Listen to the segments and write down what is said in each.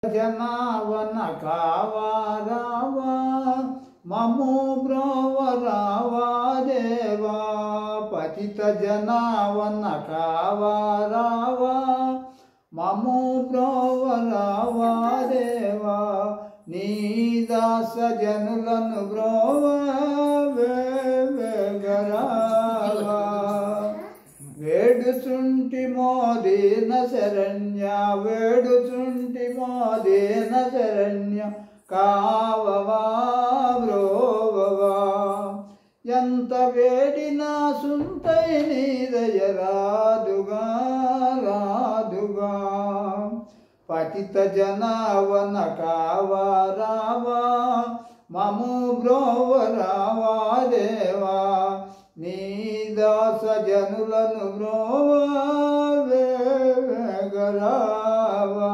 జనావన కావా రావా మము బ్రోవ రావా దేవా పతిత జనావన కావా రావా మము బ్రోవ రావా దేవా నీ దాస జనులను బ్రోవ వేగరావా వేడుచుంటి మోదీన శరణ్య వేడుచుంటి మోదీన శరణ్య కావవా బ్రోవవా ఎంత వేడినా సుంతై నీ దయ రాదుగా రాదుగా పతిత జనావన కావా రావా మము బ్రోవ రావా దేవా నీ దాస జనులను బ్రోవగరావా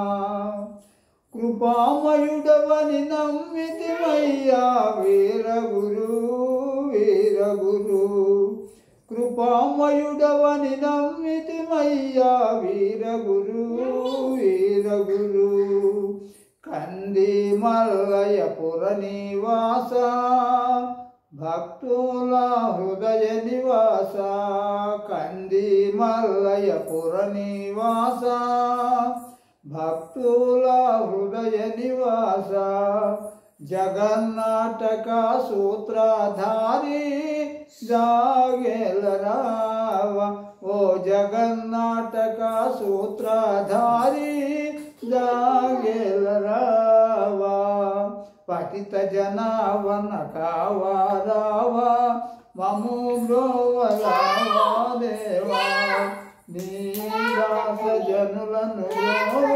కృపామయుడవని నమ్మితిమయ్యా వీరగురు వీరగురు కృపామయుడవని నమ్మితిమయ్యా వీరగురు వీరగురు కంది మల్లయపుర నివాస భక్తుల హృదయ నివాస కంది మల్లయపుర నివాస భక్తుల హృదయ నివాస జగన్నాటక సూత్రధారి జాగేలరావ ఓ జగన్నాటక సూత్రధారి జాగేలరావా పతిత జనావన కావా రావా మము బ్రోవ రావా దేవా నీ దాస జనులను బ్రోవ